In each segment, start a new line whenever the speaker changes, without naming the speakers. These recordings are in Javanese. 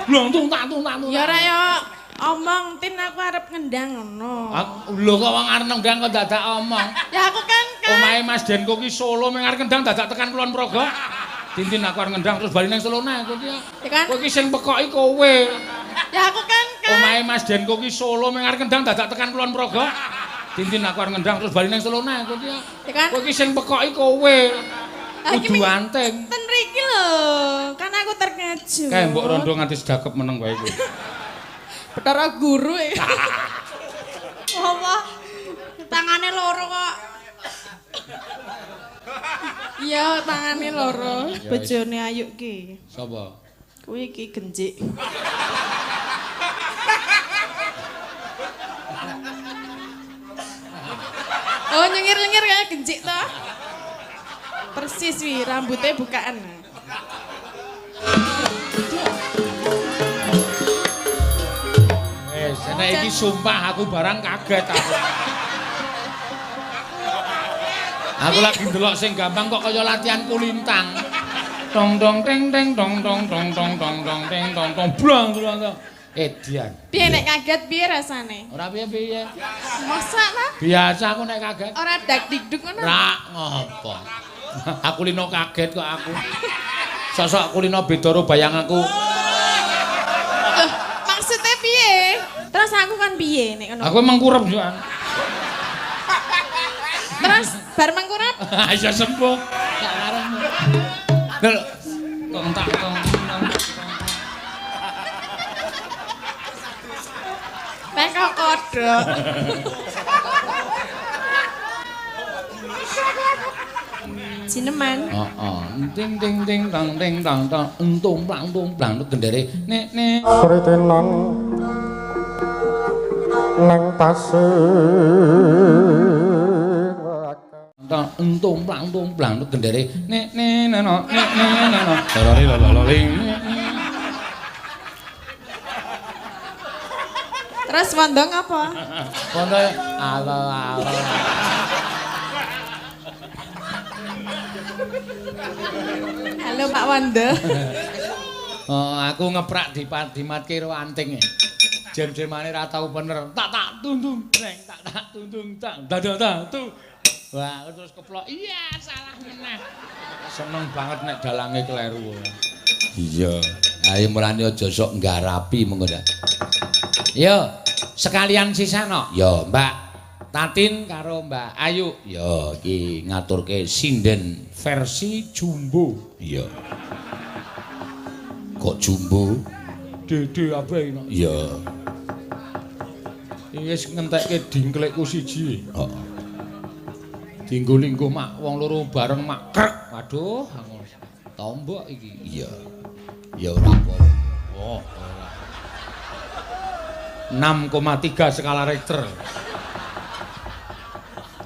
Blontung tak tung tak tung.
Ya ora yo omong tin aku arep ngendang ngono.
Lho kok wong arep ngendang kok dadak omong.
Ya aku kan
Omahe Mas Denko ki Solo mung arep ngendang dadak tekan Kulon Progo. Tintin aku arep ngendang terus bali nang Solo neh kowe ki. Kowe ki sing pekoki kowe.
Ya aku kan
Omahe Mas Denko ki Solo mung arep ngendang dadak tekan Kulon Progo. Tintin aku arep ngendang terus bali nang Solo neh kowe ki. Kowe ki sing pekoki kowe. Kudu anteng.
Ten mriki lho, kan aku terkejut.
Kae mbok rondo nganti sedakep meneng wae kowe.
Betara guru e. Apa? Tangane loro kok. Iya, tangane loro. Bojone Ayu ki.
Sapa?
Kuwi iki genjik. Oh, nyengir-nyengir kayak genjik toh. Persis wi, rambutnya bukaan.
Nek iki sumpah aku barang kaget aku. Aku lagi ndelok sing gampang kok kaya latihan kulintang. Dong dong teng teng dong dong dong dong dong dong teng dong dong blong blong. Edian.
Piye nek kaget piye rasane?
Ora piye-piye.
Masa ta?
Biasa aku nek kaget.
Ora dak dikduk ngono.
Ra ngopo. Aku lino kaget kok aku. Sosok aku lino beda karo bayang aku.
Maksudnya piye? Terus aku kan piye nek ngono?
Aku emang kurep yo.
Terus bar mangkurep?
Ayo sembuh. Gak karepmu. Lho, kok entak kok.
Nek kok kodhok. Sineman.
Heeh. Ting ting ting tang ting tang tang entung plang gendere. Nek nek.
Kritenan nang tasih
Tang entung plang gendere. Nek nek neno nek nek neno. Lololi lololi.
Terus wandong apa?
Kono alo.
Halo Pak Wanda.
Oh, aku ngeprak dimatke karo anting. Jem-jemane ra tau bener. Tak tuntung, breng, tak tuntung, tak dadatu. Wah, terus keplok. Iya, salah meneh. Seneng banget nek dalange kleru. Iya. Ayo mulane aja sok nggarapi mengko dak. Yo, sekalian sisano. Yo, Mbak Tatin karo Mbak Ayu. Yo, iki ngaturke sinden versi jumbo. Iya. Kok jumbo? Dede abe no. Iya. Wis ngentekke dingklekku siji. Heeh. Dinggo lingkuh mak wong loro bareng mak krek. Waduh, tombok iki. Iya. Ya ora apa-apa. Oh, ora. 6,3 skala Richter.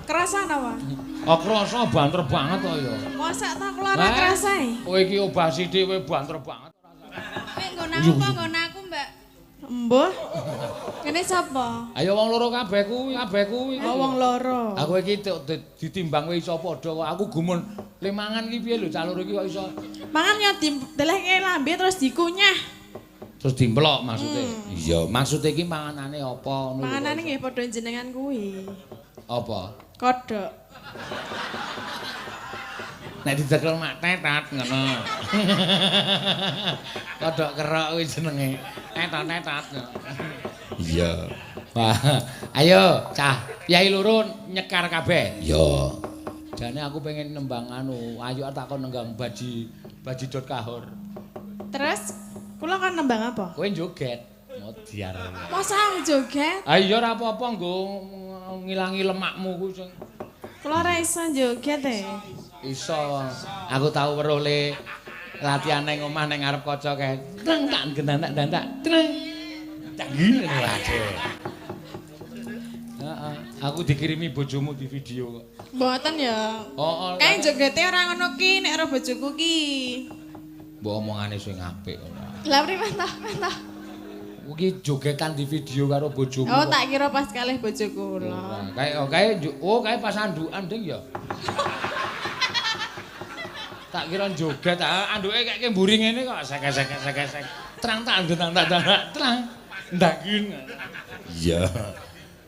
Kerasa apa?
Oh, krasa banter banget kok ya.
Masa tak kula ora kerasa e?
Kowe iki obah sithik kowe banter banget.
Nek nggon aku, Mbak. Mbah. Kene sapa?
Ayo wong loro kabeh kuwi.
Oh, wong loro.
Aku iki ditimbang kowe iso padha kok. Aku gumun le mangan iki piye lho cah loro iki kok iso.
Mangan ya didelehke lambe terus dikunyah.
Terus dimplok maksudnya. Iya, maksudnya iki manganane apa ngono.
Manganane nggih padha jenengan kuwi.
Apa?
Kodhok.
Nek dicekel mak tetat ngono. Kodhok kerok kuwi jenenge. Tetat. Iya. Wah, ayo cah, yai loro nyekar kabeh. Iya. Jane aku pengen nembang anu, ayo takon nembang baji kahur.
Terus kula kan nembang apa?
Kowe joget. Modiar.
Masa joget?
Ah iya ora apa-apa nggo ngilangi lemakmu kuwi sing.
Kula ora iso joget e.
Iso. Aku tau weruh le latihan ning omah ning ngarep kaca kae. Treng tak gendak-gendak. Treng. Tak ngene wae. Heeh. Aku dikirimi bojomu di video kok.
Mboten ya.
Oh,
Kae jogete ora ngono ki nek karo bojoku ki.
Mbok omongane sing apik ora.
Lah priwen ta?
Iki jogetan di video karo bojomu.
Oh, tak kira pas kalih bojoku kula.
Kae kae pas andukan ding ya. Tak kira joget anduke kek mburi ngene kok sek. Terang tak terang. Ndagin.
Iya.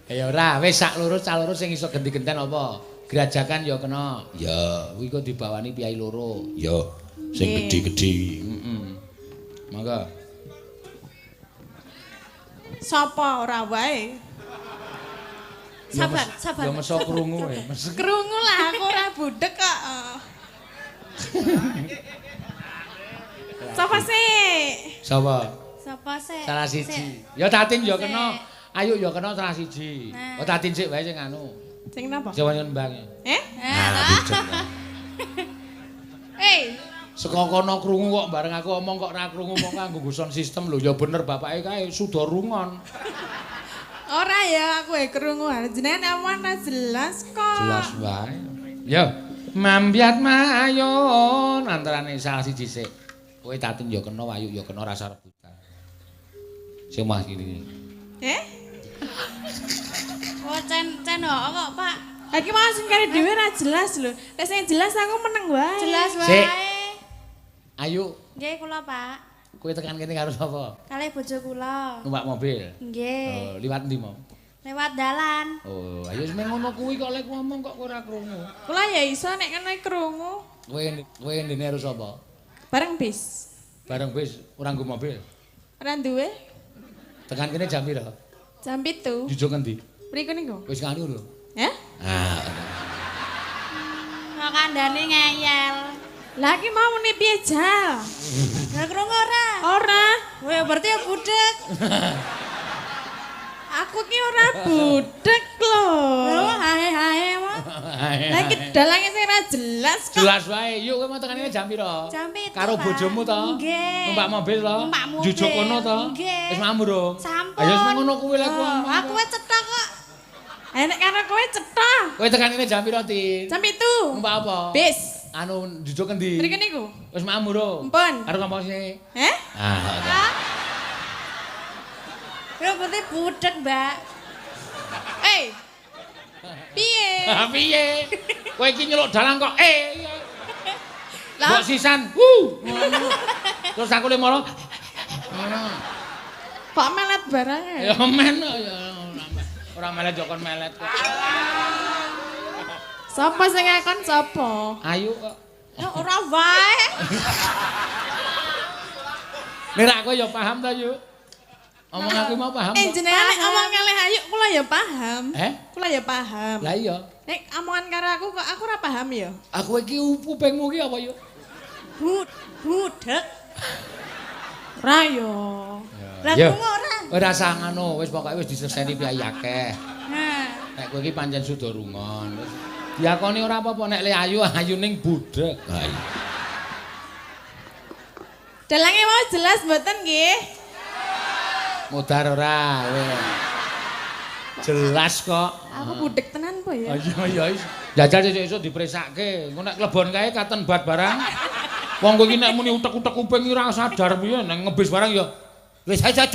Ya ora, wis sak loro cah loro sing iso genti-genten apa? Grajakan ya kena.
Ya,
Kuwi kok dibawani piyai loro.
ya sing gedhe-gedhe.
Mangga.
Sapa ora wae? Sabar.
Ya meso krungu wae.
Krungu lah aku ora budek kok. Sapa sih?
Sapa?
Sapa sih?
Salah siji. Ya Tatin ya kena. Ayo ya kena salah siji.
Nah.
Oh Tatin sik wae sing anu.
Sing napa?
Sing Mbang. Saka kono krungu kok bareng aku omong kok ora krungu mong kanggo sound system lho ya bener bapake kae suda rungon.
Ora ya aku krungu jenengan awan ra jelas kok.
Jelas wae. Ya, mambiat mayon antarane salah siji sik. Kowe Tatin ya kena, Wayu ya kena rasa rebutan. Sing mah iki.
Oh, cen kok, Pak.
Iki mau sing kare dhewe ra jelas lho. Nek sing jelas aku meneng wae.
Jelas
Sik.
wae.
Ayo,
Nggih, kula, Pak.
kowe tekan kene karo sapa?
Kalih bojo kula.
Numpak mobil.
Nggih.
Liwat ndi mau?
Lewat dalan.
Oh, ayo wis meng ngono kuwi kok lek ngomong kok ora krungu.
Kula ya iso nek kene krungu.
Kowe ndene karo sapa?
Bareng bis.
Bareng bis ora nggo mobil.
Ora duwe
Tekan kene jam pira?
jam 7.
Jujuk endi?
Mriku niku.
Wis nganu lho.
Ah.
Kok kandhane ngeyel.
Lah iki mau muni piye jal?
Lah krungu ora?
Ora.
Weh, berarti ya budek.
Aku ki ora budek lho.
Lho, hae-hae mah.
Lah iki dalange sing ora jelas kok.
Jelas wae. Yuk kowe mau tekan kene jam pira?
Jam 7,
Karo
Pak.
bojomu to?
Nggih.
Numpak mobil to?
Numpak mobil.
Jujuk kono to?
Nggih.
Wis mambu dong.
Sampun.
Ayo wis meng ngono kuwi lek ngomong.
Aku wis cetok kok.
Nek karo kowe cetha.
Kowe tekan kene jam pira, Tin?
Jam 7.
Numpak apa?
Bis.
Anu jujuk endi?
Mriki niku.
Wis mambu dong.
Mpun.
Karo ngomong sini.
Ah. Ya berarti budek, Mbak.
Piye?
Piye? Kowe iki nyeluk dalang kok
Lah
Mbok sisan. Ngono. Terus aku le moro. Ngono.
kok melet barange.
Ya men ya. Ora melet yo kon melet kok.
Sapa sing ngakon sapa?
Ayu kok.
Ya ora wae.
Nek kowe ya paham ta, Yu? Omong aku mau paham.
Jenengan nek omong kalih ayu kula ya paham. Kula ya paham.
Lah iya.
Nek omongan karo aku kok aku ora paham ya.
Aku iki upengmu iki apa, Yu?
Budek.
Ora yo.
Lah krungu ora?
Ora usah ngono, wis pokoke wis diseseni piyai akeh.
Nah.
Nek kowe iki pancen suda rungon. Wis diakoni ora apa-apa nek le ayu ning budek. Ha iya.
Dalange mau jelas mboten nggih?
Modar ora kowe. Jelas kok.
Aku budek tenan po ya.
Iya iya. Jajal sesuk dipresakke. Engko nek klebon kae katen bat barang. Wong kowe iki nek muni utek-utek kuping ora sadar piye nek ngebis barang ya wis aja.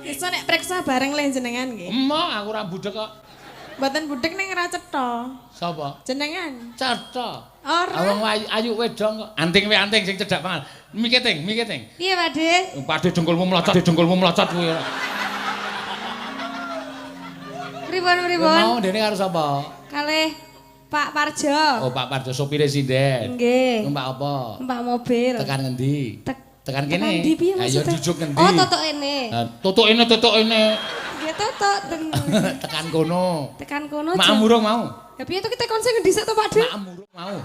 Iso nek preksa bareng le jenengan nggih.
Emok aku ora budek kok.
Mboten budek ning ora cetha.
Sapa?
Jenengan.
Cetha.
Ora.
Awang ayu wedong kok. Anting we anting sing cedhak pangan. Miki ting.
Piye, Pakde?
Pakde dengkulmu mlocot kuwi.
Pripun?
Mau dene karo sapa?
Kalih Pak Parjo.
Oh, Pak Parjo sopire sinden.
Nggih.
Numpak apa?
Numpak mobil.
Tekan ngendi? Tekan kene.
Tekan ndi piye
Ayo
maksudnya?
jujuk ngendi?
Oh, totok ini.
Tutuk ini.
Nggih, totok.
Tekan kono.
Tekan kono.
Mak murung mau.
Ya piye to kita kon sing ngendi sik to, Pakde?
Mak murung mau.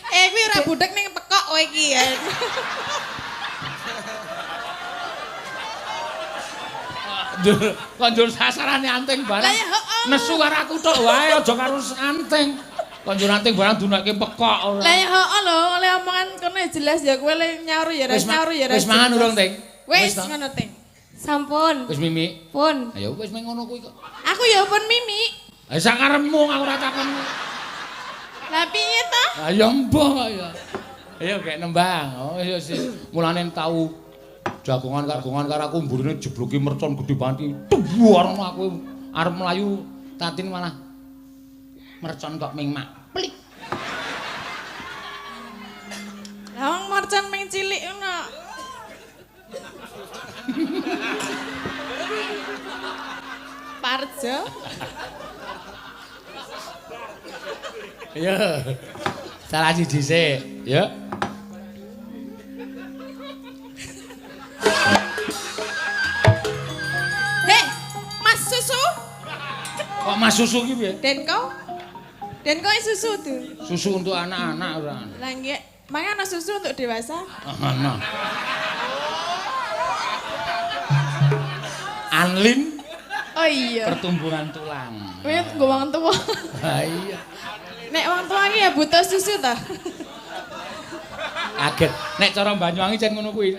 Kuwi ora budek ning pekok kowe iki ya.
Konjur sasarane anting barang.
Lah ya heeh.
Nesu karo aku tok wae aja karo anting. Konjur anting barang dunake pekok ora.
Lah ya heeh lho, oleh omongan kono jelas ya kowe le nyaru ya ra nyaru ya ra.
Wis mangan urung, Ting?
Wis
to?
ngono Ting.
Sampun.
Wis mimi.
Pun.
Ayo wis meng ngono kuwi kok.
Aku ya pun mimi.
Ha sakarepmu aku ora takon.
Lah piye to?
Ayo mbah ya. Ayo gek nembang. Oh iya sih. Mulane tau jagongan karo aku mburine jebloki mercon gedhe banget. Tuwar aku arep mlayu Tatin malah mercon kok ming mak plik.
Lah wong mercon ming cilik ngono. Parjo.
Ya. Salah siji sik, ya.
Hei, Mas Susu.
Kok Mas Susu ki piye?
Denko susu tuh.
Susu untuk anak-anak ora.
Lah nggih, mangane ana susu untuk dewasa.
Ana. Anlin
Oh iya.
pertumbuhan tulang.
Kuwi nggo wong tuwa.
Ha iya.
Nek wong tuwa iki ya butuh susu ta.
Kaget. Nek cara Banyuwangi jan ngono kuwi.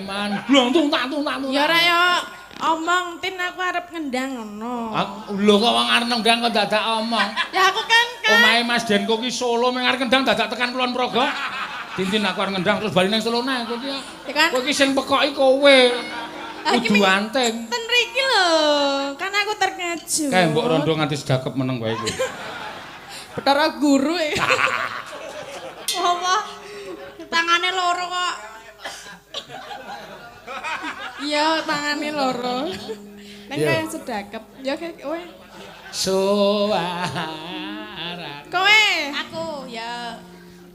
Man, blontung tak tung.
Ya ora ya omong tin aku arep ngendang ngono.
Lho kok wong arep nendang kok dadak omong.
Ya aku kan
Omahe Mas Denko ki Solo mung arep ngendang dadak tekan Kulon Progo. Tintin aku arep ngendang terus bali nang Solo nah kowe ki.
ya kan
Kowe ki sing pekoki kowe.
Iki
Kudu anteng.
ten mriki lho. Kan aku terkejut.
Kae mbok rondo nganti sedakep meneng wae kuwi.
Betara guru e. Apa? Tangane loro kok. Iya, tangane loro. Nek
Iya.
kaya sedakep. Ya kowe.
Suara.
Kowe. Aku ya.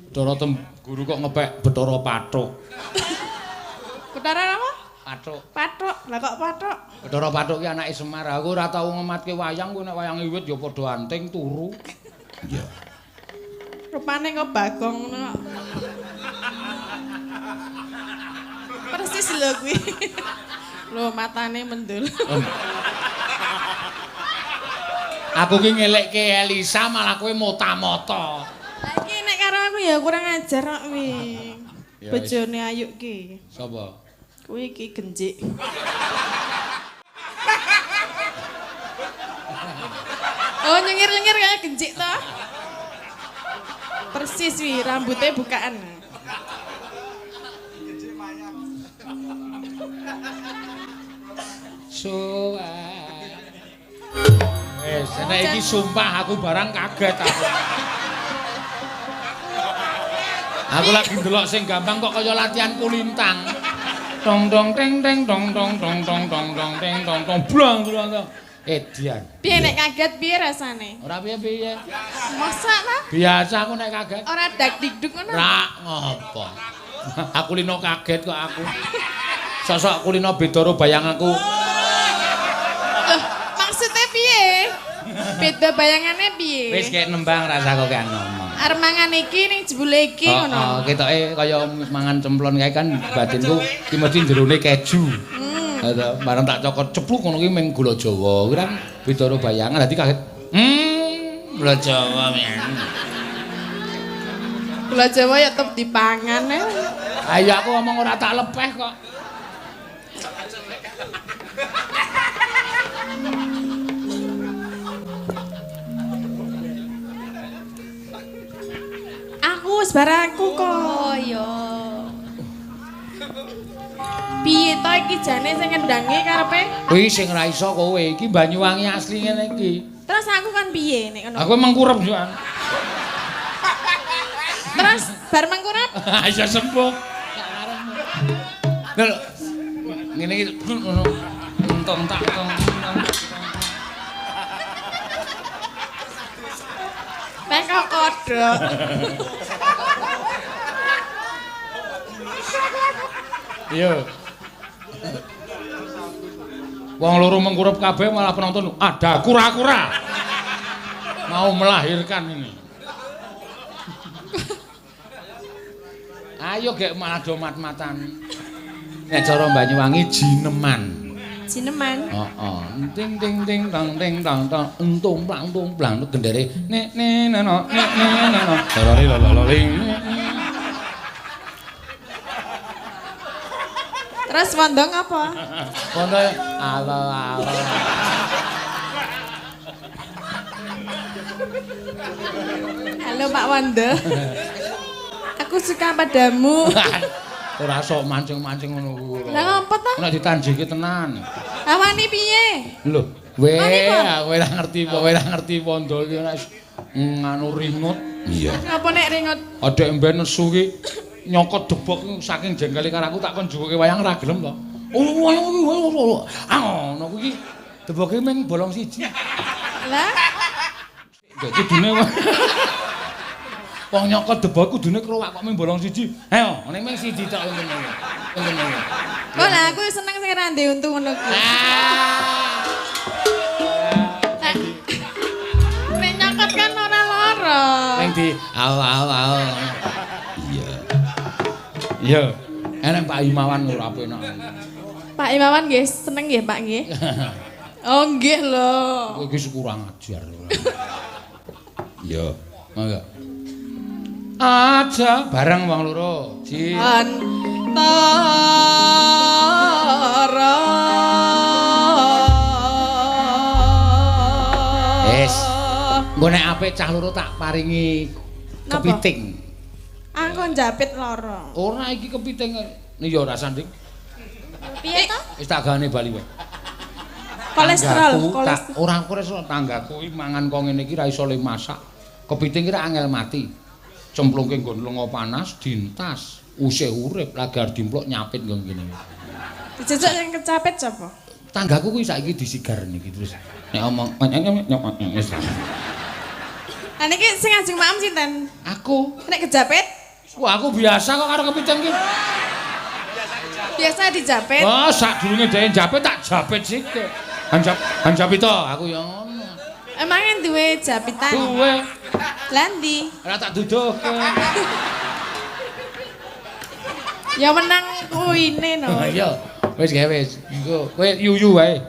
Betara guru kok ngepek Betara Pathuk.
Betara apa?
Pathuk.
Pathuk. Lah kok pathuk?
Betara Pathuk ki anake Semar. Aku ora tau ngematke wayang, kowe nek wayang wiwit ya padha anting turu.
Iya.
Rupane kok Bagong ngono. Persis lho kuwi. Lho matane mendul.
Aku ki ngelekke Elisa malah kowe mota-mota.
Lah iki nek karo aku ya kurang ajar kok kuwi.
Ya,
Bojone Ayu ki.
Sapa?
Kuwi iki genjik. Oh nyengir-nyengir kayak genjik toh. Persis wi rambutnya bukaan.
Nek iki sumpah aku barang kaget aku. Aku lagi ndelok sing gampang kok kaya latihan kulintang. Dong dong teng teng dong dong dong dong dong dong teng dong dong blong blong. Edian.
Piye nek kaget piye rasane?
Ora piye-piye.
Masak ta?
Biasa aku nek kaget.
Ora dak dikduk ngono.
Ra ngopo. Aku lino kaget kok aku. Sosok kulino beda karo bayanganku.
Loh, maksudnya piye? Beda bayangannya piye?
Wis kek nembang rasa kok kan ngomong.
Arep mangan iki ning jebule iki ngono.
Oh, ketoke kaya mangan cemplon kae kan batinku ki mesti jerone keju. Bareng tak cokot cepluk ngono ki men gula Jawa. Kuwi kan beda karo bayangan dadi kaget. Gula Jawa men.
Gula Jawa ya tetep dipangan ya.
Ayo aku ngomong ora tak lepeh kok.
Aku sebarangku kok.
Oh iya.
Piye to iki jane sing ngendangi karepe?
Kuwi sing ra iso kowe iki Banyuwangi asli ngene iki.
Terus aku kan piye nek ngono?
Aku mengkurep soan.
Terus bar mengkurap?
Ayo sembuh. Lho. Ngene iki ngono. Entong tak tong.
Nek kok kodhok.
Iya. Wong loro mengkurep kabeh malah penonton ada kura-kura. Mau melahirkan ini. Ayo gek malah do mat-matan. Nek cara Banyuwangi jineman.
Jineman.
Heeh. Ting ting ting tang ting tang tang untung plang gendere nek neno nek neno. Lololi lololing.
Terus mondong apa?
Kono alo.
Halo Pak Wanda. Aku suka padamu.
Ora sok mancing-mancing ngono kuwi.
Lah ngapa to?
Nek ditanjiki tenan.
Awani piye?
Lho, kowe
Mari, Pak.
ora ngerti wandol iki nek Anu ringut.
Iya.
Ngapa nek ringot?
Adek mben nesu ki nyokot debok saking jengkele karo aku tak kon juwuke wayang ra gelem to. Oh, ngono kuwi deboke mung bolong siji.
Lah,
Dadi kudune wong nyokot debok kudune krowak kok mung bolong siji. Ayo, ning mung siji tok untune.
kok lah aku seneng sing ra ndek untu ngono kuwi. Nek nyokot kan ora lara.
Ning di au.
Iya.
Iya. Enek Pak Imawan ora penak.
Pak Imawan nggih seneng nggih Pak nggih. Oh nggih lho.
Kowe iki kurang ajar.
Iya.
Mangga. Aja bareng wong loro. Ji.
Antara.
Wis. Engko nek apik cah loro tak paringi
Napa?
kepiting.
Aku njapit lara.
Ora iki kepiting. Nih ya ora sanding.
Piye to?
Wis tak gawane bali wae.
Kolesterol,
Tanggaku, ora kolesterol tanggaku iki mangan kok ngene iki ra iso le masak. Kepiting ki ra angel mati. Cemplungke nggon lenga panas dintas, usih urip lagar dimplok nyapit nggon kene.
Dijejak sing kecapit sapa?
Tanggaku kuwi saiki disigar niki terus. Nek omong wis.
Lah niki sing ajeng maem sinten?
Aku,
Nek kejapit
wah aku biasa kok karo kepiting ki.
biasa dijapit.
Oh, sadurunge dhewe njapit tak japit sik. Anjapito aku ya ngono.
Emangnya duwe japitan?
Duwe.
Lah ndi?
Ora tak duduhke.
Ya menang kuine no.
Iya, wis gawe wis. Engko kowe yuyu wae.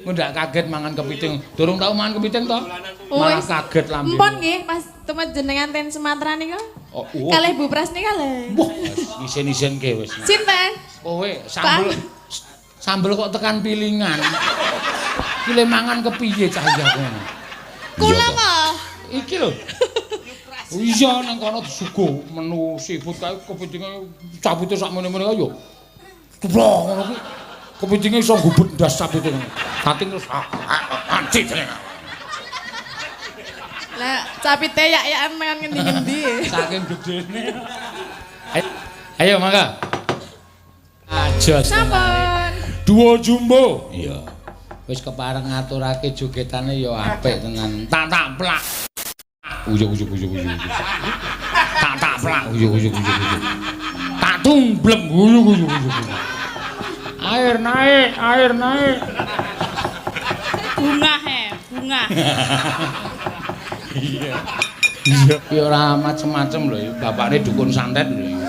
Engko ndak kaget mangan kepiting. Durung tau mangan kepiting to? Malah
Wis.
kaget lambe.
Empon nggih pas temen jenengan ten Sumatera nika.
Oh,
Kalih Bu Pras nika lho.
wah, isin-isinke wis.
Sinten?
Kowe sambel kok tekan pilingan. Ki le mangan kepiye cah iya kono.
Kula mah.
Iki lho. Iya nang kono disuguh menu seafood kae kepitinge cabute sak meneh-meneh kae yo. Ceblok ngono ki. Kepitinge iso gubet ndas cabute. Kating terus anjing tenan.
Lah capite yak-yakan mangan ngendi-ngendi.
Saking gedene. Ayo mangga. Aja.
Sampun.
Duo jumbo.
Iya.
Wis kepareng ngaturake jogetane ya apik tenan. Tak plak. Uyuk. Tak plak. Uyuk. Tak tumblem. Uyuk. Air naik.
Bunga.
Iya. Ya ora macem-macem lho, bapakne dukun santet lho.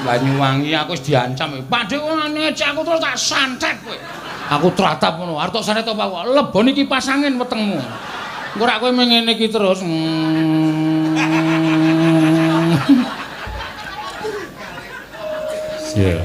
Banyuwangi aku wis diancam. Pak Dik kok ngecek aku terus tak santet kowe. Aku tratap ngono, arep tak santet apa kok leboni kipas angin wetengmu. Engko rak kowe ngene iki terus.
Iya.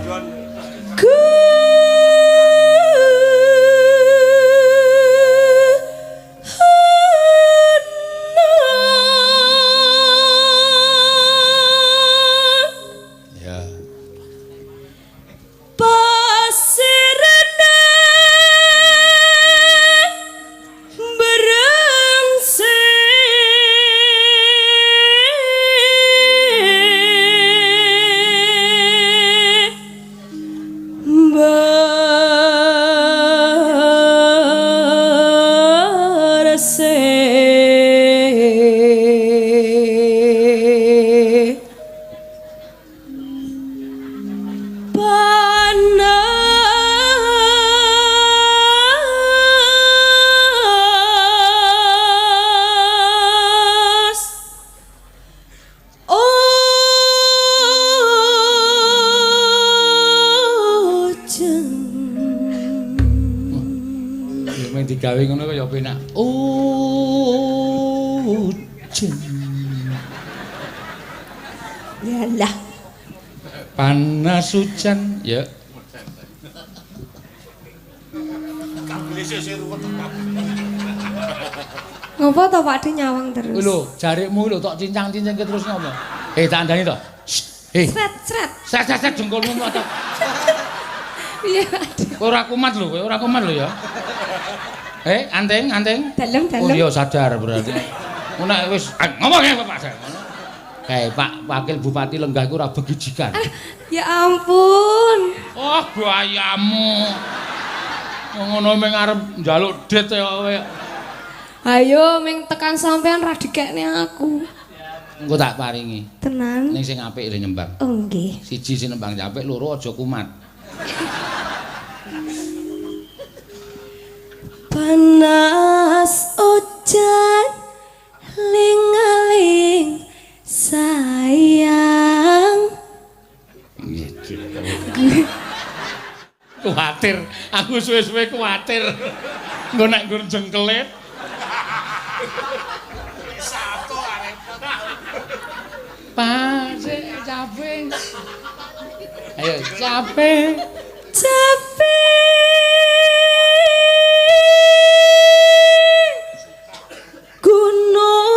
Digawe ngono kaya penak. Jen.
Yalah.
Panas hujan, ya.
Ngopo to Pak Dik nyawang terus?
Lho, jarikmu lho tok cincang-cincangke terus ngopo? Tak andani to. Sret jengkolmu to.
Iya, Pak Dik.
Kowe ora kumat lho ya. Anting.
Dalem.
Oh iya sadar berarti. Nek wis ngomong ya Bapak. Pak Wakil Bupati Lenggah iku ora begijikan.
Ya ampun.
Oh, bayamu. Ngono meng arep njaluk det ya kowe.
Ayo ming tekan sampean ra dikekne aku.
Engko tak paringi.
Tenan.
Ning sing apik lho nyembang.
Oh nggih.
Siji sing nembang apik, loro aja kumat.
Panas ujan ling-aling sayang.
Kuwatir, aku suwe-suwe kuwatir. Engko nek nggon jengkelit. Satu arep. Pasik capek. Ayo capek.
Gunung.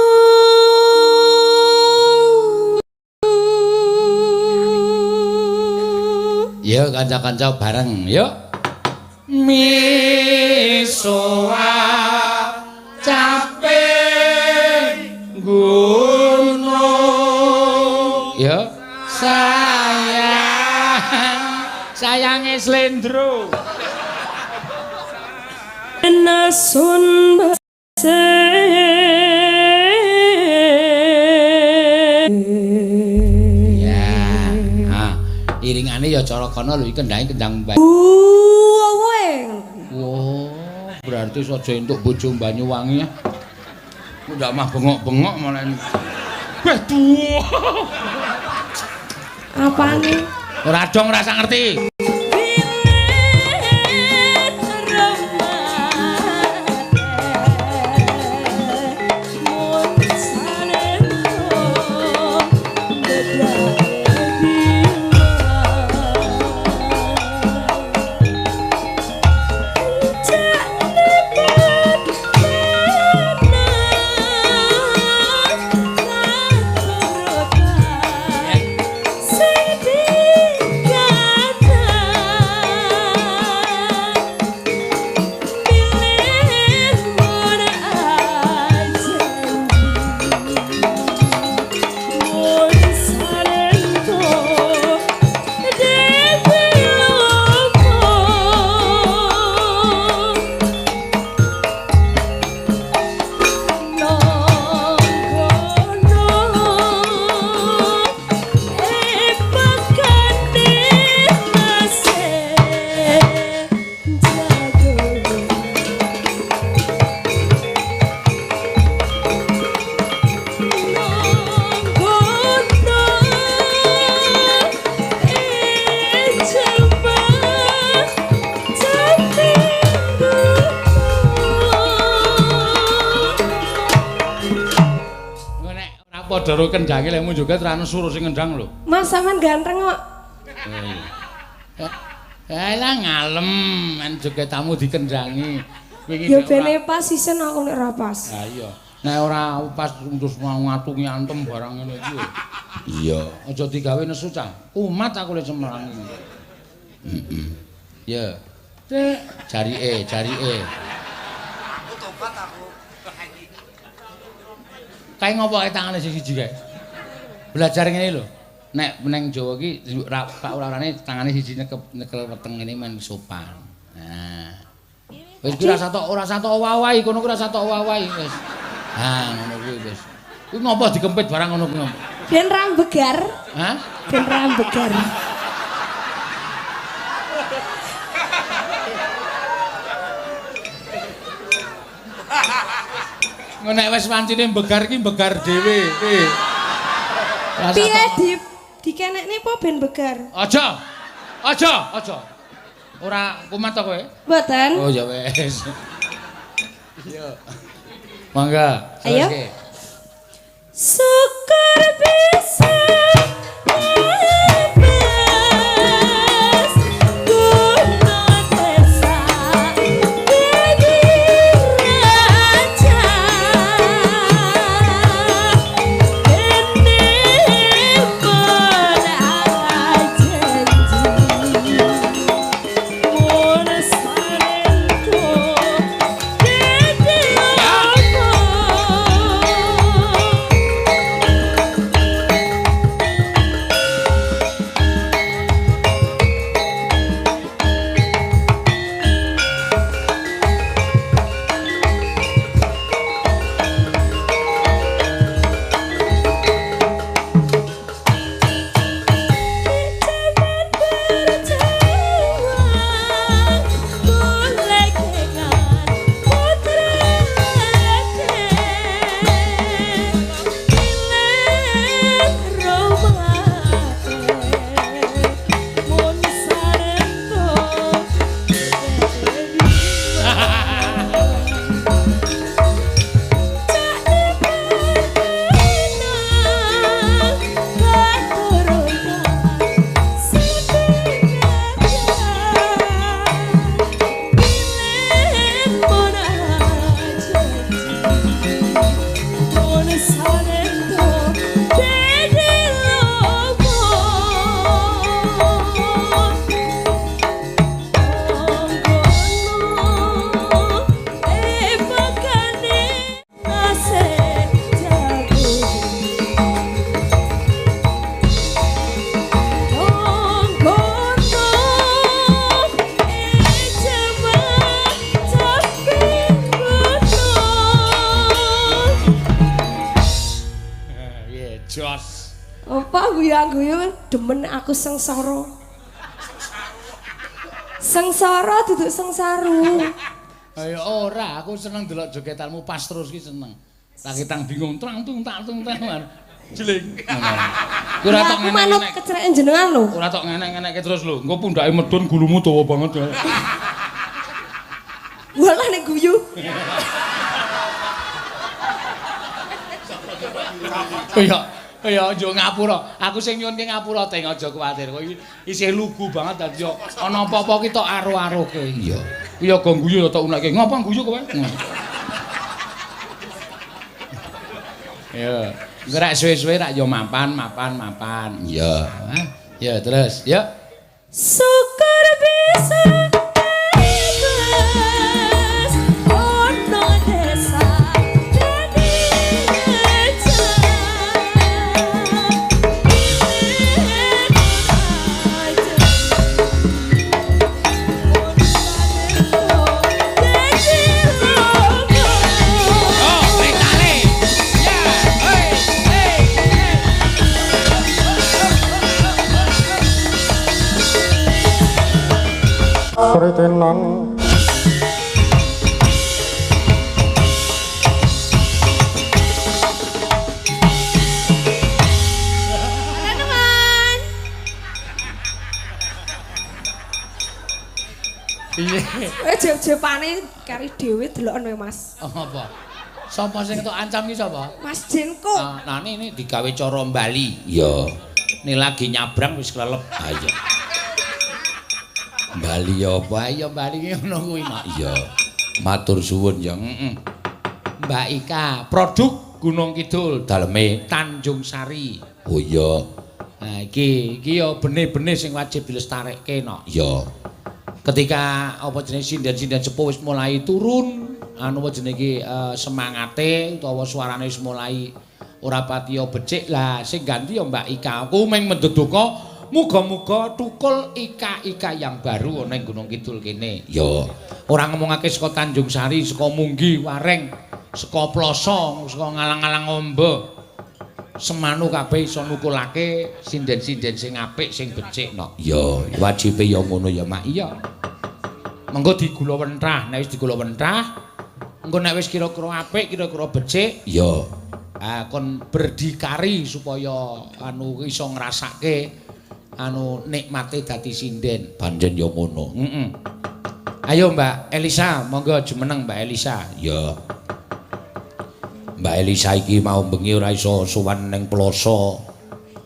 Yo kanca-kanca bareng, yuk. Misoa capek gunung. Yo sayange Slendro.
Nasun base.
Ya, iringane ya cara kono lho iki kendhange kendang Mbak. Wow, berarti saja entuk bojo Banyuwangi ya. Ndak mah bengok-bengok malah. Weh tuwa.
Apane?
Ora dong rasa ngerti. Padha kendhange lemu juga terane suruh sing ngendang lho.
Mas sampean ganteng kok.
Alah ngalem men joget-tamu dikendangi. Wingi
Ya bene pas isen aku nek ora pas.
Ha iya. Nek ora pas terus mau ngatungi antem barang ngene iki. Iya, aja digawe nesu cah. Umat aku le Semarang iki. Heeh. Ya. Jarike. Aku tobat aku. Kae ngopo ae tangane siji kae. Belajar ngene lho. Nek meneng Jawa iki Pak urane tangane siji nyekel weteng ngene men sopan. Nah. Wis ora satok owah-owahi, kono ku ora satok owah-owahi wis. Ha, ngono kuwi wis. Kuwi ngopo dikempit barang ngono kuwi ngopo?
Ben rambegar.
Hah?
Ben rambegar.
Nek wis wancine mbegar iki mbegar dhewe.
Piye dikenekne apa ben begar?
Aja. Ora kumat to kowe?
Mboten.
Oh ya wis. Iya. Mangga,
ayo.
Syukur bisa
Jos.
Apa guyu-guyu demen aku sengsara. Sengsara duduk sengsaru.
Ayo ora, aku seneng delok jogetanmu pas terus ki seneng. Tak kitang bingung trang tung tak tung teman. Jeling. Ku ora tok
aku manut
ngene-ngene.
kecereken jenengan lho.
Ora tok ngenek-ngenekke terus lho. Engko pundake medun gulumu dawa banget.
Walah nek guyu.
Kaya aja ngapura. Aku sing nyuwun ki ngapura teng aja kuwatir. Kowe iki isih lugu banget dadi yo ana apa-apa ki tok aro-aroke. Iya. Kuwi ya go guyu ya tok unekke. Ngapa guyu kowe? Ya, gerak suwe-suwe rak yo mapan. Ya. Ya terus, yuk.
Syukur bisa bebas ono desa jadi
Kritenan
Teman.
Piye?
jep-jepane kari dhewe deloken wae Mas.
Apa? Sapa sing tok ancam ki sapa?
Mas Jenko.
Nah, ini digawe cara Bali. Iya. Ini lagi nyabrang wis kelelep. Ha iya. Bali apa? Ya Bali ki ngono kuwi mak. Iya. Matur suwun ya. Mbak Ika, produk Gunung Kidul, daleme Tanjung Sari. Oh iya. Nah, iki ya benih-benih sing wajib dilestarekke no. Iya. Ketika apa jenenge sinden-sinden sepuh wis mulai turun, anu apa jenenge iki semangate utawa suarane wis mulai ora pati becik lah sing ganti ya Mbak Ika. Aku mung mendeduka muga-muga tukul ika-ika yang baru ana ing Gunung Kidul kene. Ya, ora ngomongake saka Tanjung Sari, saka Munggi Wareng, saka Ploso, saka Ngalang-alang Ombo. Semanu kabeh iso nukulake sinden-sinden sing apik, sing becik no. Ya, wajibe ya ngono ya, Mak. Iya. Mengko digula wentrah, nek wis digula wentrah, engko nek wis kira-kira apik, kira-kira becik, ya kon berdikari supaya anu iso ngrasake anu nikmate dadi sinden. Panjen ya ngono. Ayo Mbak Elisa, monggo jumeneng Mbak Elisa. Ya. Mbak Elisa iki mau bengi ora iso sowan ning Ploso.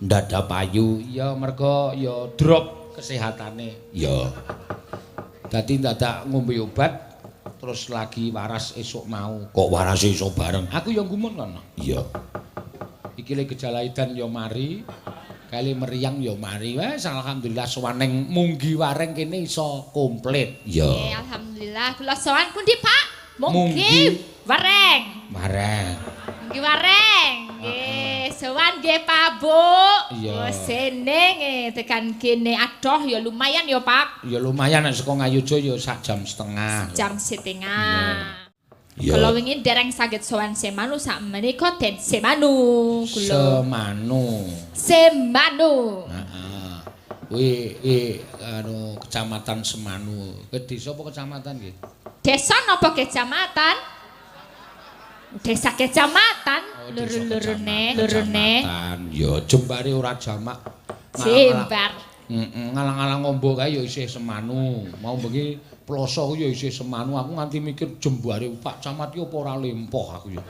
Ndadak payu. Ya mergo ya drop kesehatane. Ya. Dadi ndadak ngombe obat terus lagi waras esuk mau. Kok waras esuk bareng? Aku ya gumun kono. Iya. Iki le gejala edan ya mari. Kali meriang ya mari wes alhamdulillah sowaning Munggi Wareng kene iso komplit. Ya.
Alhamdulillah kula sowan pundi Pak? Munggi Wareng. Munggi Wareng. Nggih, sowan nggih Pak Bu.
Iya.
Seneng tekan kene adoh ya lumayan ya Pak.
Ya lumayan nek saka Ngayujo ya sak jam setengah.
Jam setengah.
Ya.
Kalau ingin dereng saged sowan Semanu sak menika den Semanu kula. Semanu.
Heeh. Kuwi anu Kecamatan Semanu. Ke desa apa kecamatan nggih?
Desa napa kecamatan? Desa kecamatan. Lurune.
Ya jembare ora jamak.
Jembar.
Ngalang-alang ngombo kae ya isih semanu. Mau bengi ploso ku ya isih semanu. Aku nganti mikir jembare Pak Camat ki apa ora lempoh aku ya.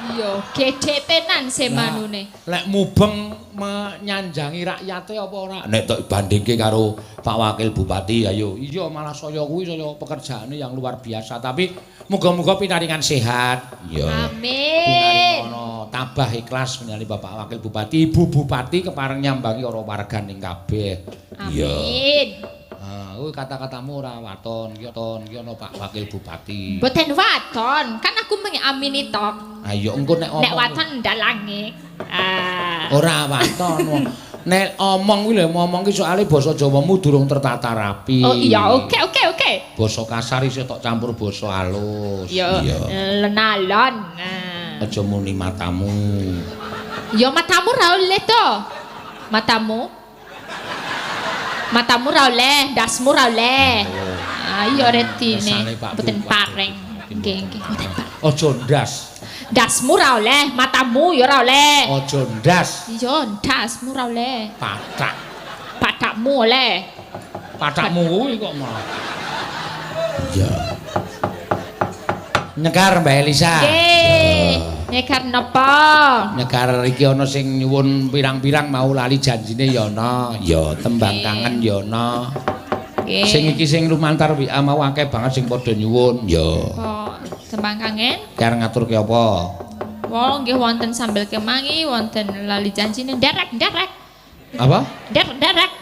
Iya, gede tenan semanune.
Lek mubeng menyanjangi rakyate apa ora? Nek tok bandingke karo Pak Wakil Bupati ayo. Iya malah saya kuwi saya pekerjaane yang luar biasa. Tapi muga-muga pinaringan sehat. Ya.
Amin.
Ono tabah ikhlas menyang Bapak Wakil Bupati, Ibu Bupati kepareng nyambangi ora warganing kabeh.
Amin.
Kuwi kata-katamu ora waton, ki ono Pak Wakil Bupati.
Boten waton, kan aku mengamini tok.
Ayo engko nek omong.
Nek waton ndalange.
Ora waton. Nek omong kuwi lho ngomong ki soalé basa Jawamu durung tertata rapi.
Oh iya, oke.
Basa kasar isih tok campur basa halus.
Iya. Lenalon.
Aja muni matamu.
Ya matamu ra oleh to. Matamu ra oleh, dasmu ra oleh. Ayo retine. Boten pareng. Nggih, boten pareng.
Aja ndas.
Dasmu ra oleh, matamu ya ora oleh.
Aja ndas.
Iya, dasmu ra oleh.
Patak.
Patakmu oleh.
Patakmu kuwi kok malah. Iya. Nyekar Mbak Elisa.
Nggih. Nyekar napa?
Nyekar iki ana sing nyuwun pirang-pirang mau lali janjine ya ana. Ya tembang kangen ya ana.
Nggih.
Sing iki sing lumantar WA mau akeh banget sing padha nyuwun. Ya.
Kok tembang kangen?
Kar ngaturke apa?
Wong nggih wonten sambil kemangi, wonten lali janjine derek.
Apa?
Derek.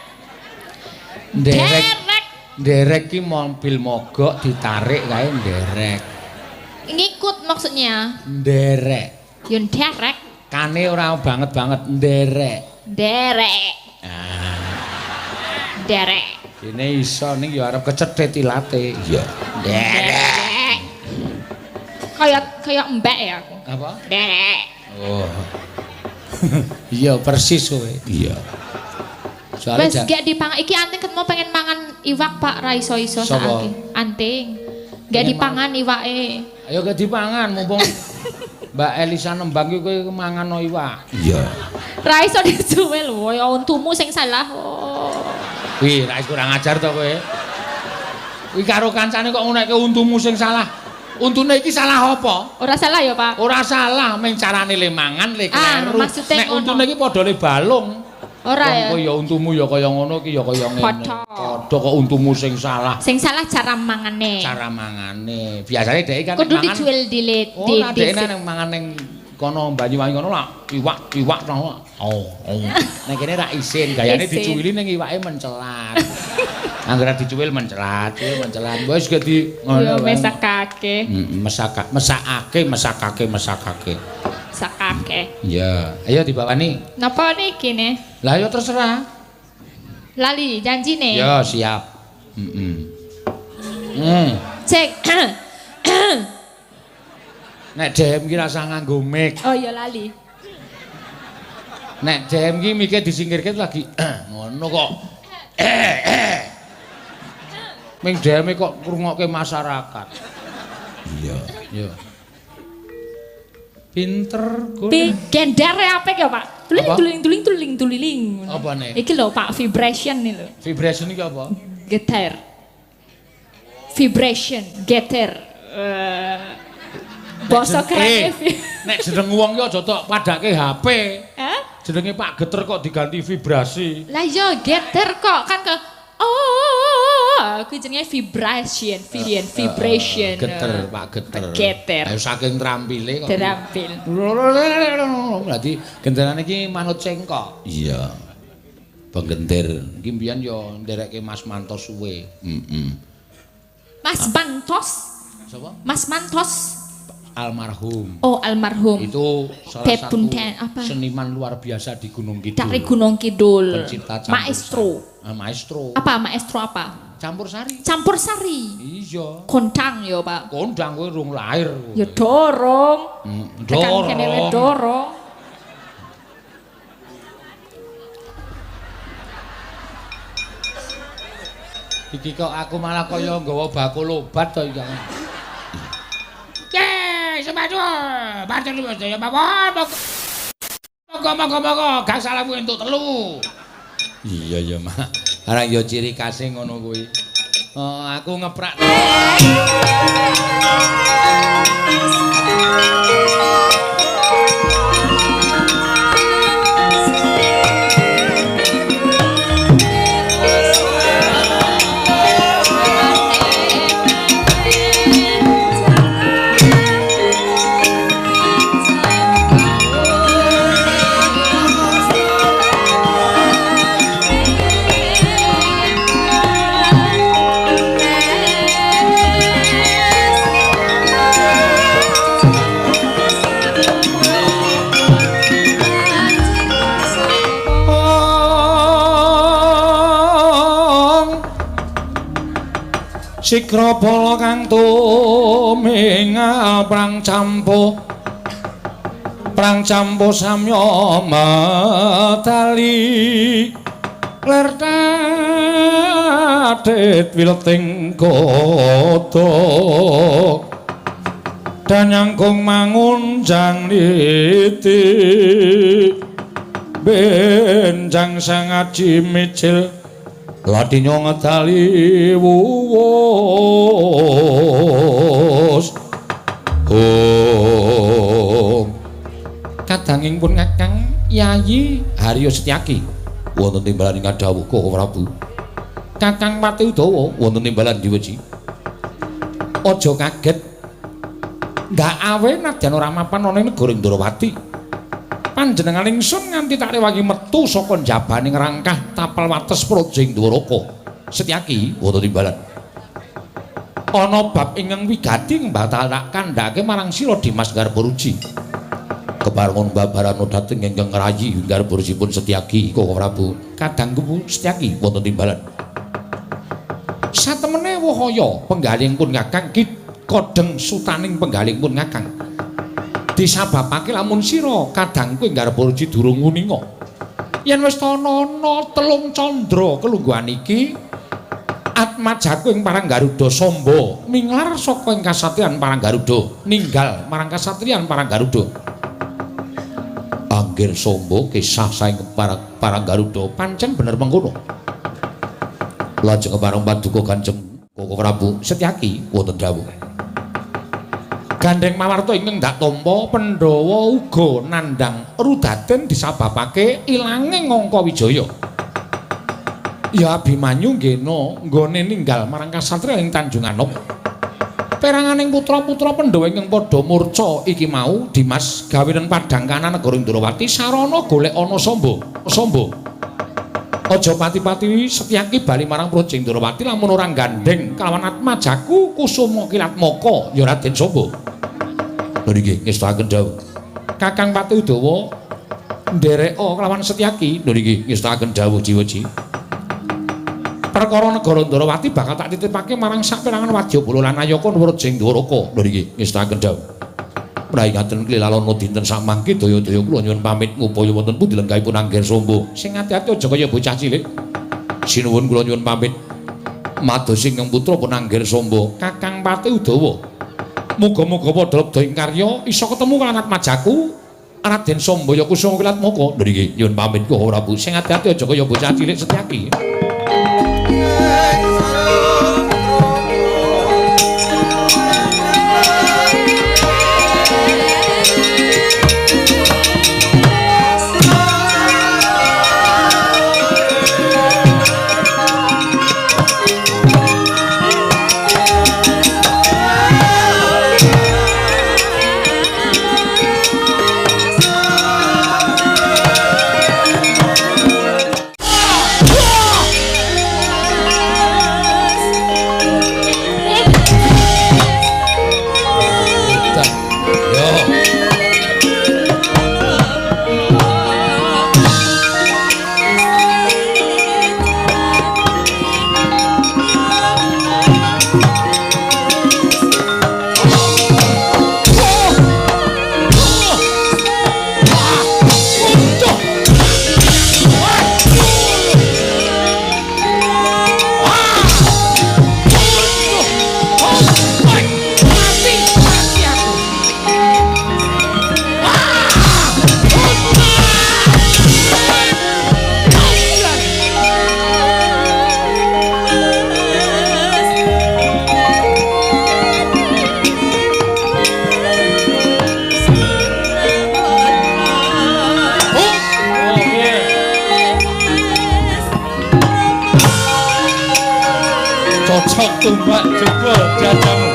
Derek ki mobil mogok ditarik kae derek.
Ngikut maksudnya.
Derek.
Yo derek.
Kane ora banget nderek.
Derek. Derek.
Ini iso ning ya arep kecethit ilate. Iya.
Derek. Kayak mbak ya aku.
Apa?
Derek.
Oh. Iya persis kowe. Iya.
Wes gak dipangan iki anting ket mau pengen mangan iwak Pak ra iso-iso saiki. Anting. Gak dipangan iwake.
Ayo gak dipangan mumpung Mbak Elisa nembang ki kowe mangan no iwak. Iya.
Ra iso disuwe lho, ya untumu sing salah. Oh.
Wih, ra kurang ajar to kowe. Kuwi karo kancane kok nguneke untumu sing salah. Untune iki salah apa?
Ora salah ya, Pak.
Ora salah, meng carane le mangan le kleru. Nek untune iki padha le balung.
Ora ya.
Kok ya untumu ya kaya ngono ki ya kaya ngene. Padha kok untumu sing salah.
Sing salah cara mangane.
Cara mangane. Biasane dhek kan
kudu dijual di
ora dhek nang mangan ning kono Banyuwangi kono lah iwak to. Oh. Nek kene ra isin, gayane dicuwili ning iwake mencelat. Anggere dicuwil mencelat. Wis gak di
ngono. Yo mesakake.
Mesakake.
Sakake.
Iya, ayo dibawani.
Napa niki ne?
Lah ya terserah.
Lali janjine.
Ya siap.
Cek.
Nek DM ki rasa nganggo mic.
Oh ya lali.
Nek DM ki mike disingkirke lagi ngono kok. Ming DM kok ngrungokke masyarakat. Iya. Pinter kok.
Gendere apik ya, Pak? Tuling.
Apa nih?
Iki lho, Pak, vibration nih lho.
Vibration iki apa?
Getar. Vibration, getar. Basa keren.
Nek jeneng wong ki aja tok padake HP.
Hah?
Jenenge Pak Geter kok diganti vibrasi.
Lah iya getar kok kan ke kuwi jenenge vibration.
Geter, Pak Geter.
Geter.
Ayo saking trampile kok.
Terampil.
Berarti genteran iki manut cengkok. Iya. Pengentir. Iki mbiyen yo nderekke Mas Mantos suwe.
Mas Mantos?
Sapa?
Mas Mantos.
Almarhum.
Oh, almarhum.
Itu salah satu
apa?
seniman luar biasa di Gunung Kidul.
Dari Gunung Kidul.
Pencipta campur
maestro. Maestro apa?
Campur sari.
Campur sari.
Iya.
Kondang ya, Pak.
Kondang kowe rung lahir.
Ya dorong.
Dorong.
Kene dorong.
Iki kok aku malah kaya nggawa bakul obat to iki. Sepatu, pancen wis ya mawon. Monggo, gak salahmu entuk telu. Iya ya, Mak. Arang ya ciri khase ngono kuwi. Aku ngeprak. Sikra bala kang tumingal prang campo samya medali ler tadet wileting kodhok danyangkung mangunjang niti benjang sangaji micil Ladinyo ngedali wuwus kadanging pun Kakang Yayi Haryo Setyaki wonten timbalan ing dawuh Koko Prabu Kakang Pati Udawa wonten timbalan diweji aja kaget ndak awe nadyan ora mapan ana ing negara Ndrawati panjenengan ingsun nganti tak rewangi metu saka njabaning rangkah tapal wates Projing Dwaraka Setyaki wonten timbalan ana bab ingkang wigati mbatalak kandhake marang sira Dimas Garbaruji keparengon babarana dhateng ingkang ngrayi Garbarujipun Setyaki Koko Prabu kadangku Setyaki wonten timbalan satemene wahaya penggalingipun Kakang Kodeng sutaning penggalingipun Kakang disababake lamun sira kadangku ing Garbaruji durung nguninga yen wis ana telung candra kelungguhan iki Atmajaku ing Paranggaruda Samba minglar saka ing kasatriyan Paranggaruda ninggal marang kasatriyan Paranggaruda Anggir Samba kisah saing Paranggaruda pancen bener mengkono lajeng kepareng paduka Kanjeng Koko Prabu Setyaki wonten dawuh Gandeng Mawarta ingkang ndak tampa Pandhawa uga nandhang rudaden disababake ilanging Angka Wijaya. Ya Abimanyu nggone ninggal marang kasatriyan ing Tanjung Anum. Peranganing putra-putra Pandhawa ingkang padha murca iki mau Dimas gawenen padhang kanan negara Ndrawati sarana golek ana Samba. Aja pati-pati Setyaki bali marang Projing Ndrawati lamun ora gandeng kalawan Atmajaku Kusuma Kilatmaka ya Raden Samba. Nggih ngestakaken dawuh. Kakang Pati Udawa ndereka kelawan Setyaki nggih ngestakaken dawuh jiwa-ji. Perkara negara Ndrawati bakal tak titipake marang saperangan wadyabala lan ayaka Projing Dwaraka nggih ngestakaken dawuh. Menawi ngaten klilalana dinten samangke daya-daya kula nyuwun pamit ngupaya wonten pundi lenggahipun Anggir Samba. Sing ati-ati aja kaya bocah cilik. Sinuwun kula nyuwun pamit. Madosi ingkang putra pun Anggir Samba, Kakang Pati Udawa. Muga-muga padha lebda ing karya isa ketemu kaliyan Atmajaku Raden Samba ya Kusuma Kilatmaka. Nggih nyuwun pamit Koko Prabu. Sing ati-ati aja kaya bocah cilik Setyaki. cocok tumbak jebol jajamu.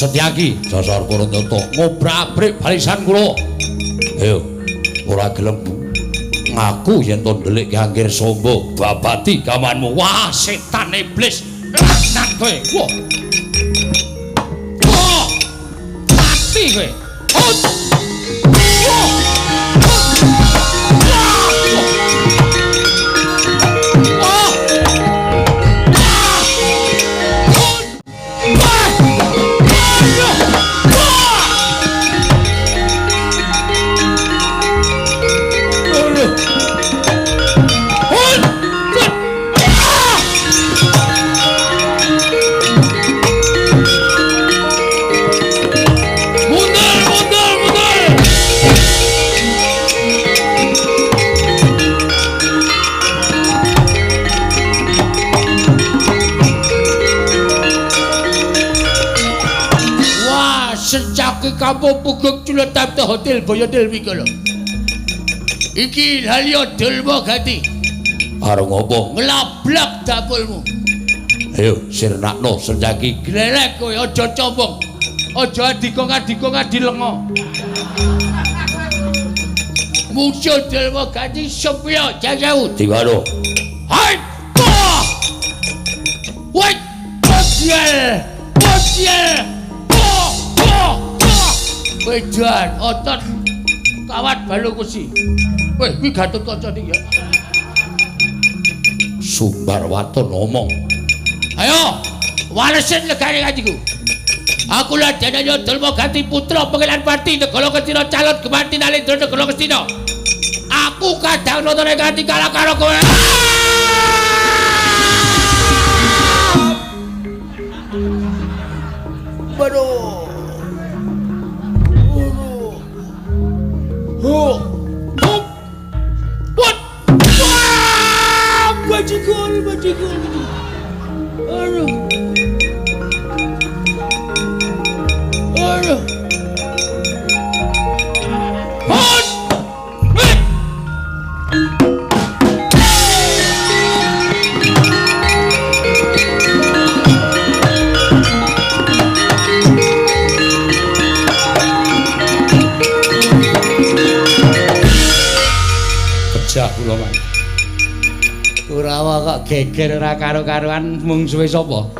Setyaki dasar Puranyata ngobrak-abrik barisan kula. Ayo, ora gelem ngaku yen to ndelik Ki Sombo babati gamanmu. Wah, setan iblis. Nang kowe. Wah. Mati kowe. Sencaki kampung puguk culetab te hotel Boyodel Wikolo. Iki halio delmo gati. Areng apa? Ngelablak dapulmu. Ayo sirnakno Sencaki glelek kowe aja combong. Aja adikong-adikong dilengo. Muncul delmo gati sepio jajau diwano. Hai! Wait! Bodiel! Bodiel! Wedan otot kawat balu kusi. Weh, kuwi Gatot Kaca iki ya. Sumbarwaton ngomong. Ayo, walesin negari kanjiku. Aku lah Danaya Dalma Ganti putra Pengilan Pati Negara Kestina calon Gemanti Nalendra Negara Kestina. Aku kadang nonton ganti kalah karo kowe. Waduh. What? Wah! Bajikul. Aduh. Hot! Pecah kula man. Kurawa kok geger ora karo-karuan mungsuhe sapa?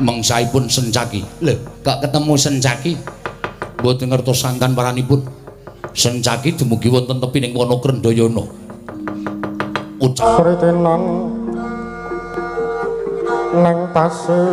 Mangsaipun Sencaki. Lho, kok ketemu Sencaki? Mboten ngertos sangkan paranipun. Sencaki dumugi wonten tepining wana Krendayana.
Sritenan nang tasih